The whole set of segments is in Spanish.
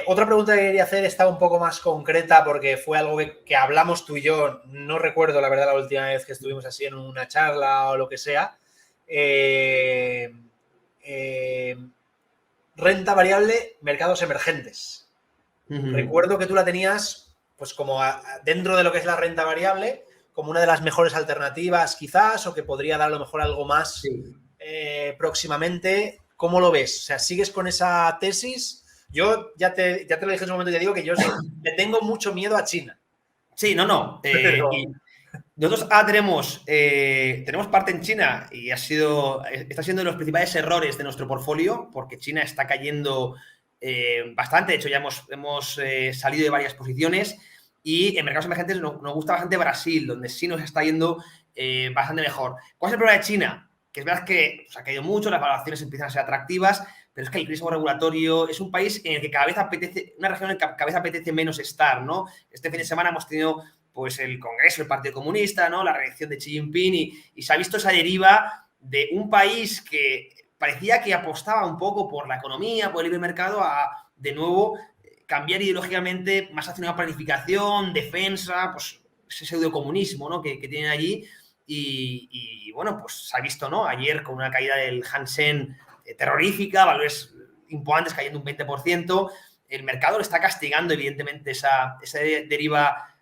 Otra pregunta que quería hacer está un poco más concreta porque fue algo que hablamos tú y yo, no recuerdo la verdad la última vez que estuvimos así en una charla o lo que sea. Renta variable, mercados emergentes. Recuerdo que tú la tenías pues como dentro de lo que es la renta variable, como una de las mejores alternativas quizás, o que podría dar a lo mejor algo más próximamente. ¿Cómo lo ves? O sea, ¿sigues con esa tesis? Yo ya te lo dije en su momento, ya digo que yo le tengo mucho miedo a China. Sí, no. Pero... Y nosotros tenemos parte en China y está siendo de los principales errores de nuestro portfolio porque China está cayendo bastante. De hecho, ya hemos salido de varias posiciones y en mercados emergentes nos gusta bastante Brasil, donde sí nos está yendo bastante mejor. ¿Cuál es el problema de China? Que es verdad que ha caído mucho, las valoraciones empiezan a ser atractivas, pero es que el riesgo regulatorio es un país en el que cada vez apetece, una región en la que cada vez apetece menos estar, ¿no? Este fin de semana hemos tenido pues el Congreso del Partido Comunista, ¿no? La reelección de Xi Jinping y se ha visto esa deriva de un país que parecía que apostaba un poco por la economía, por el libre mercado, a de nuevo cambiar ideológicamente más hacia una planificación, defensa, pues ese pseudocomunismo, ¿no? que tienen allí. Y bueno, pues se ha visto, ¿no? Ayer con una caída del Hansen terrorífica, valores imponentes cayendo un 20%, el mercado lo está castigando, evidentemente, esa deriva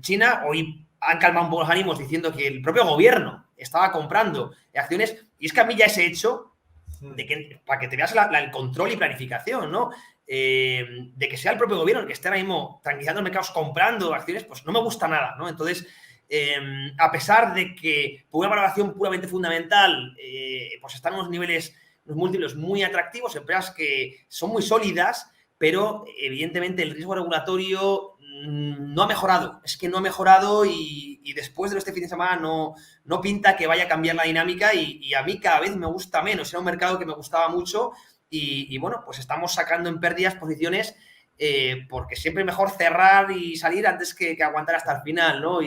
China. Hoy han calmado un poco los ánimos diciendo que el propio gobierno estaba comprando acciones, y es que a mí ya ese hecho de que, para que te veas el control y planificación, ¿no? De que sea el propio gobierno el que esté ahora mismo tranquilizando los mercados comprando acciones, pues no me gusta nada, ¿no? Entonces, a pesar de que por una valoración puramente fundamental, pues están unos niveles, unos múltiplos muy atractivos, empresas que son muy sólidas, pero evidentemente el riesgo regulatorio no ha mejorado. Es que no ha mejorado y después de este fin de semana no pinta que vaya a cambiar la dinámica y a mí cada vez me gusta menos. Era un mercado que me gustaba mucho y bueno, pues estamos sacando en pérdidas posiciones porque siempre es mejor cerrar y salir antes que aguantar hasta el final, ¿no?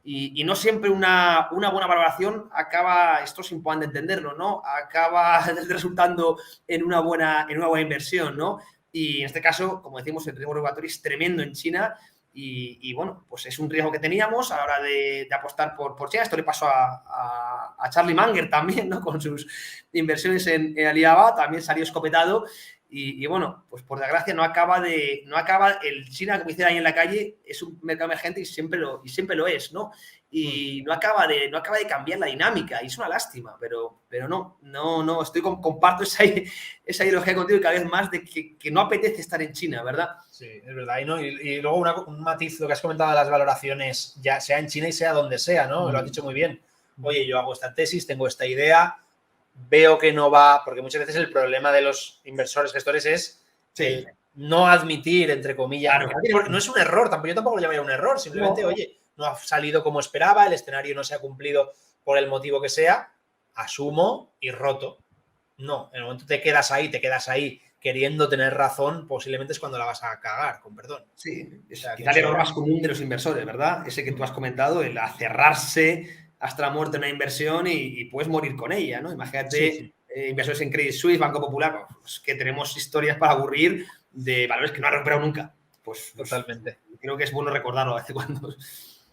Y no siempre una buena valoración acaba, esto es importante entenderlo, ¿no? Acaba resultando en una buena inversión, ¿no? Y en este caso, como decimos, el riesgo regulatorio es tremendo en China y bueno, pues es un riesgo que teníamos a la hora de apostar por China. Esto le pasó a Charlie Munger también, ¿no? Con sus inversiones en Alibaba, también salió escopetado. Y bueno, pues por desgracia no acaba el China, como dicen ahí en la calle, es un mercado emergente y siempre lo es, ¿no? Y no acaba de cambiar la dinámica y es una lástima, pero no, comparto esa ideología contigo y cada vez más de que no apetece estar en China, ¿verdad? Sí, es verdad. Y luego un matiz, lo que has comentado de las valoraciones, ya sea en China y sea donde sea, ¿no? Lo has dicho muy bien. Oye, yo hago esta tesis, tengo esta idea, veo que no va, porque muchas veces el problema de los inversores gestores es no admitir, entre comillas, Claro. porque no es un error, yo tampoco lo llamaría un error, simplemente, oye, no ha salido como esperaba, el escenario no se ha cumplido por el motivo que sea, asumo y roto. No, en el momento te quedas ahí queriendo tener razón, posiblemente es cuando la vas a cagar, con perdón. Sí, es O sea, quizá el error más común de los inversores, ¿verdad? Ese que tú has comentado, el acerrarse hasta la muerte en una inversión y puedes morir con ella, ¿no? Imagínate inversores en Credit Suisse, Banco Popular, pues que tenemos historias para aburrir de valores que no han recuperado nunca. Pues totalmente. Creo que es bueno recordarlo a veces cuando...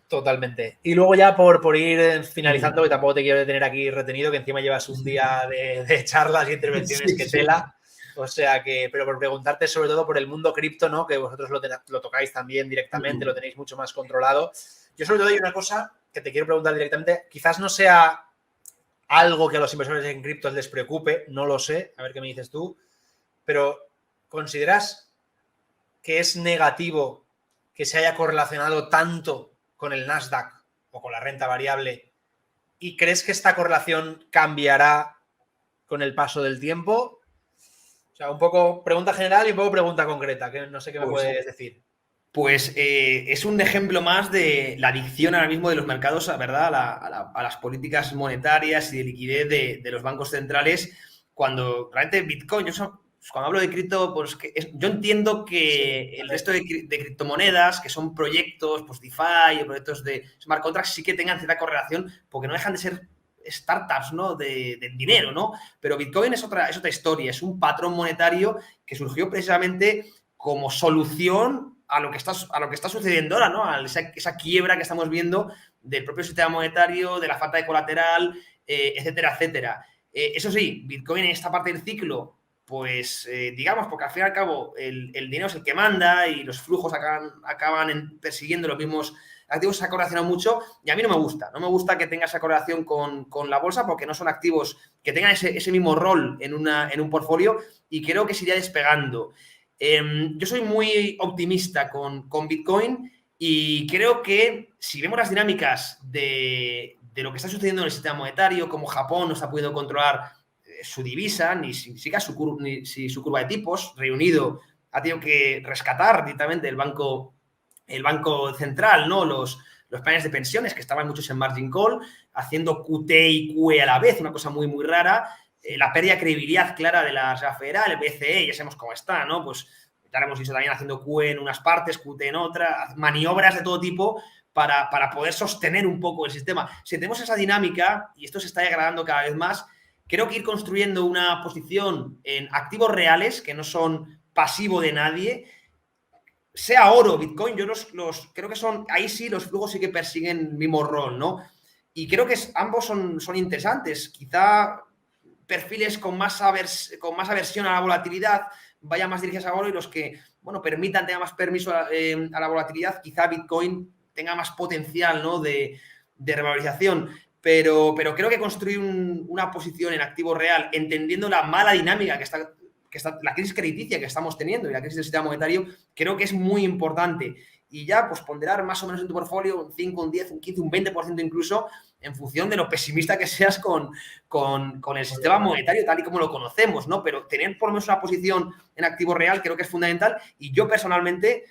Totalmente. Y luego ya por ir finalizando, que tampoco te quiero detener aquí retenido, que encima llevas un día de charlas y intervenciones que tela. O sea que, pero por preguntarte sobre todo por el mundo cripto, ¿no? Que vosotros lo tocáis también directamente, lo tenéis mucho más controlado. Yo sobre todo hay una cosa que te quiero preguntar directamente, quizás no sea algo que a los inversores en criptos les preocupe, no lo sé, a ver qué me dices tú, pero ¿consideras que es negativo que se haya correlacionado tanto con el Nasdaq o con la renta variable y crees que esta correlación cambiará con el paso del tiempo? O sea, un poco pregunta general y un poco pregunta concreta, que no sé qué me puedes decir. Pues es un ejemplo más de la adicción ahora mismo de los mercados, ¿verdad? A las políticas monetarias y de liquidez de los bancos centrales, cuando realmente Bitcoin, cuando hablo de cripto, pues yo entiendo que el resto de criptomonedas, que son proyectos, pues DeFi o proyectos de smart contracts, sí que tengan cierta correlación, porque no dejan de ser startups, ¿no? De dinero, ¿no? Pero Bitcoin es otra historia, es un patrón monetario que surgió precisamente como solución a lo que está sucediendo ahora, ¿no? A esa quiebra que estamos viendo del propio sistema monetario, de la falta de colateral, etcétera, etcétera. Eso sí, Bitcoin en esta parte del ciclo, pues digamos, porque al fin y al cabo el dinero es el que manda y los flujos acaban persiguiendo los mismos activos, se ha correlacionado mucho y a mí no me gusta. No me gusta que tenga esa correlación con la bolsa porque no son activos que tengan ese mismo rol en un portfolio y creo que se iría despegando. Yo soy muy optimista con Bitcoin y creo que si vemos las dinámicas de lo que está sucediendo en el sistema monetario, como Japón no está pudiendo controlar su divisa, ni siquiera su curva de tipos, Reino Unido ha tenido que rescatar directamente el banco central, ¿no? Los planes de pensiones, que estaban muchos en margin call, haciendo QT y QE a la vez, una cosa muy, muy rara. La pérdida de credibilidad clara de la Reserva Federal, el BCE, ya sabemos cómo está, ¿no? Pues ya lo hemos visto también haciendo QE en unas partes, QT en otras, maniobras de todo tipo para poder sostener un poco el sistema. Si tenemos esa dinámica, y esto se está degradando cada vez más, creo que ir construyendo una posición en activos reales, que no son pasivo de nadie, sea oro, Bitcoin, yo creo que son, ahí sí, los flujos sí que persiguen el mismo rol, ¿no? Y creo que ambos son interesantes. Quizá perfiles con más aversión a la volatilidad vayan más dirigidos a oro y los que, bueno, tengan más permiso a la volatilidad, quizá Bitcoin tenga más potencial, ¿no? de revalorización. Pero creo que construir una posición en activo real, entendiendo la mala dinámica que está la crisis crediticia que estamos teniendo y la crisis del sistema monetario, creo que es muy importante. Y ya, pues ponderar más o menos en tu portfolio un 5, un 10, un 15, un 20% incluso, en función de lo pesimista que seas con el sistema monetario tal y como lo conocemos, ¿no? Pero tener por lo menos una posición en activo real creo que es fundamental. Y yo personalmente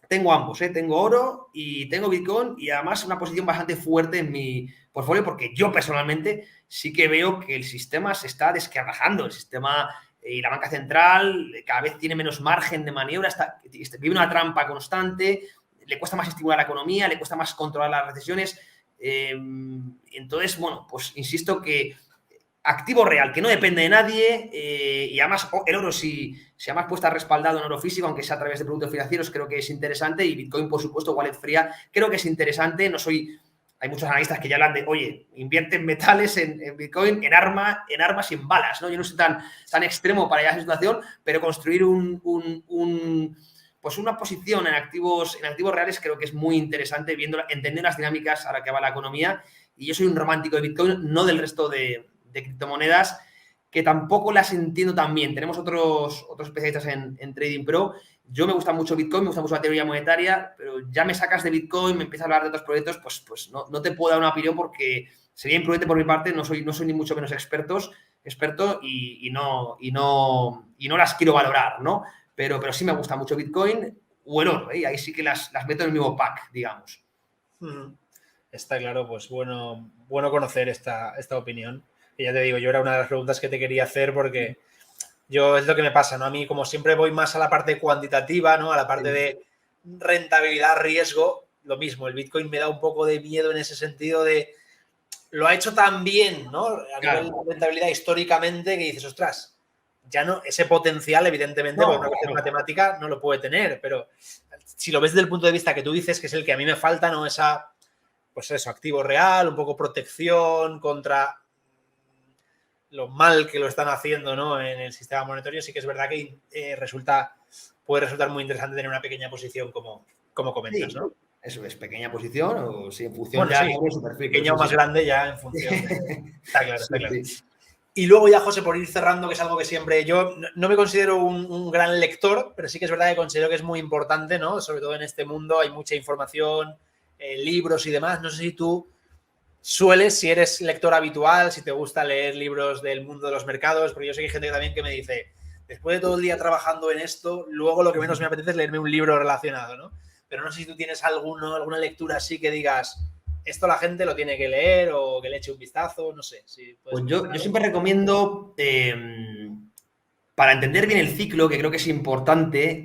tengo ambos, tengo oro y tengo Bitcoin y además una posición bastante fuerte en mi portfolio porque yo personalmente sí que veo que el sistema se está desquebrajando, el sistema y la banca central cada vez tiene menos margen de maniobra, vive una trampa constante, le cuesta más estimular la economía, le cuesta más controlar las recesiones. Entonces, bueno, pues insisto que activo real, que no depende de nadie y además el oro si además puede estar respaldado en oro físico, aunque sea a través de productos financieros, creo que es interesante y Bitcoin, por supuesto, wallet fría, creo que es interesante. Hay muchos analistas que ya hablan de, oye, invierte en metales, en Bitcoin, en armas y en balas, ¿no? Yo no soy tan extremo para llegar a esa situación, pero construir pues una posición en activos reales creo que es muy interesante, entendiendo las dinámicas a la que va la economía. Y yo soy un romántico de Bitcoin, no del resto de criptomonedas, que tampoco las entiendo tan bien. Tenemos otros especialistas en Trading Pro. Yo me gusta mucho Bitcoin, me gusta mucho la teoría monetaria, pero ya me sacas de Bitcoin, me empiezas a hablar de otros proyectos, pues no te puedo dar una opinión porque sería imprudente por mi parte, no soy ni mucho menos experto y no las quiero valorar, ¿no? Pero sí me gusta mucho Bitcoin o el oro, ¿eh? Ahí sí que las meto en el mismo pack, digamos. Está claro, pues bueno conocer esta opinión. Y ya te digo, yo era una de las preguntas que te quería hacer porque yo es lo que me pasa, ¿no? A mí, como siempre, voy más a la parte cuantitativa, ¿no? A la parte de rentabilidad, riesgo. Lo mismo, el Bitcoin me da un poco de miedo en ese sentido de... Lo ha hecho tan bien, ¿no? A nivel de rentabilidad históricamente que dices, ostras, ya no... Ese potencial, evidentemente, por una cuestión matemática, no lo puede tener. Pero si lo ves desde el punto de vista que tú dices, que es el que a mí me falta, ¿no? Pues eso, activo real, un poco protección contra... lo mal que lo están haciendo, ¿no? En el sistema monetario, sí que es verdad que puede resultar muy interesante tener una pequeña posición como comentas, ¿no? Eso es, pequeña posición o sí, en función de su perfil. Pequeña o más grande ya en función de... Está claro. Y luego ya, José, por ir cerrando, que es algo que siempre... Yo no me considero un gran lector, pero sí que es verdad que considero que es muy importante, ¿no? Sobre todo en este mundo hay mucha información, libros y demás. No sé si tú... si eres lector habitual, si te gusta leer libros del mundo de los mercados, porque yo sé que hay gente también que me dice, después de todo el día trabajando en esto, luego lo que menos me apetece es leerme un libro relacionado, ¿no? Pero no sé si tú tienes alguna lectura así que digas, esto la gente lo tiene que leer o que le eche un vistazo, no sé. Pues yo siempre recomiendo, para entender bien el ciclo, que creo que es importante,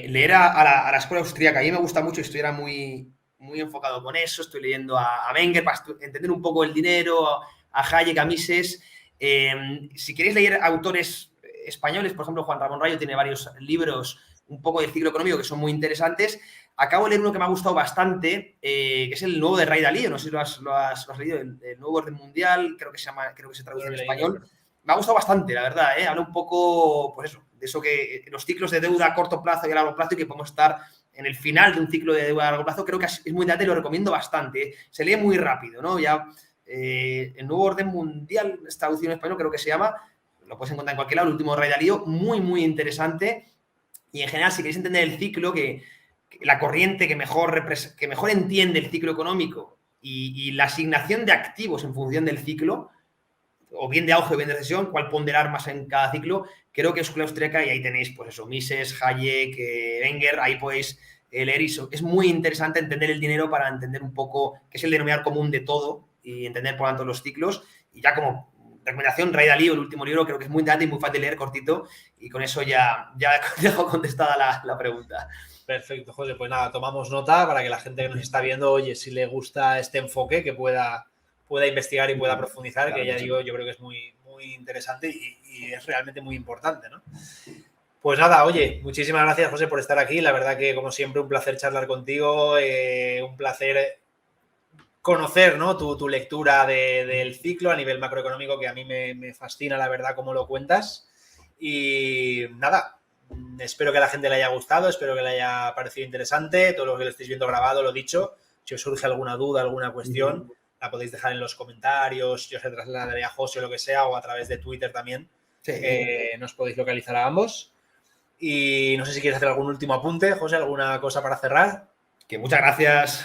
leer a la escuela austríaca. A mí me gusta mucho, estudiar muy enfocado con eso, estoy leyendo a Wenger para entender un poco el dinero, a Hayek, a Mises. Si queréis leer autores españoles, por ejemplo, Juan Ramón Rayo tiene varios libros un poco del ciclo económico que son muy interesantes. Acabo de leer uno que me ha gustado bastante, que es el nuevo de Ray Dalio, no sé si lo has leído, el nuevo orden mundial, creo que se traduce en español. Me ha gustado bastante, la verdad, habla un poco, pues eso, de eso que los ciclos de deuda a corto plazo y a largo plazo, y que podemos estar en el final de un ciclo de deuda a largo plazo. Creo que es muy interesante y lo recomiendo bastante. Se lee muy rápido, ¿no? Ya el nuevo orden mundial, esta traducción en español creo que se llama, lo puedes encontrar en cualquier lado, el último de Ray Dalio, muy, muy interesante. Y en general, si queréis entender el ciclo, que la corriente que mejor entiende el ciclo económico y la asignación de activos en función del ciclo, o bien de auge o bien de recesión, cuál ponderar más en cada ciclo, creo que es escuela austríaca, y ahí tenéis, pues eso, Mises, Hayek, Wenger, ahí podéis leer eso. Es muy interesante entender el dinero para entender un poco qué es el denominador común de todo y entender, por lo tanto, los ciclos. Y ya como recomendación, Ray Dalio, el último libro, creo que es muy interesante y muy fácil de leer, cortito, y con eso ya dejo contestada la pregunta. Perfecto, José. Pues nada, tomamos nota para que la gente que nos está viendo, oye, si le gusta este enfoque, que pueda investigar y pueda profundizar, claro, que ya digo, yo creo que es muy, muy interesante y es realmente muy importante, ¿no? Pues nada, oye, muchísimas gracias, José, por estar aquí. La verdad que, como siempre, un placer charlar contigo, un placer conocer, ¿no?, tu lectura del ciclo a nivel macroeconómico, que a mí me fascina, la verdad, cómo lo cuentas. Y nada, espero que a la gente le haya gustado, espero que le haya parecido interesante. Todo lo que lo estéis viendo grabado, lo dicho. Si os surge alguna duda, alguna cuestión, la podéis dejar en los comentarios, yo se trasladaré a José o lo que sea, o a través de Twitter también. Sí. Nos podéis localizar a ambos. Y no sé si quieres hacer algún último apunte, José, alguna cosa para cerrar. Que muchas gracias,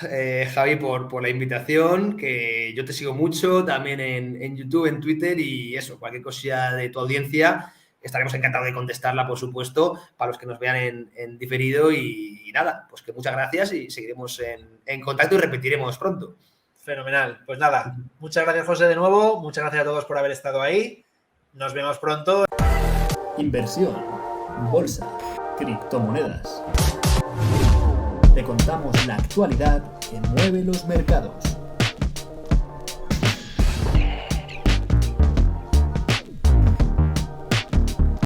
Javi, por la invitación, que yo te sigo mucho también en YouTube, en Twitter, y eso, cualquier cosilla de tu audiencia, estaremos encantados de contestarla, por supuesto, para los que nos vean en diferido. Y nada, pues que muchas gracias y seguiremos en contacto y repetiremos pronto. Fenomenal. Pues nada, muchas gracias, José, de nuevo. Muchas gracias a todos por haber estado ahí. Nos vemos pronto. Inversión, bolsa, criptomonedas. Te contamos la actualidad que mueve los mercados.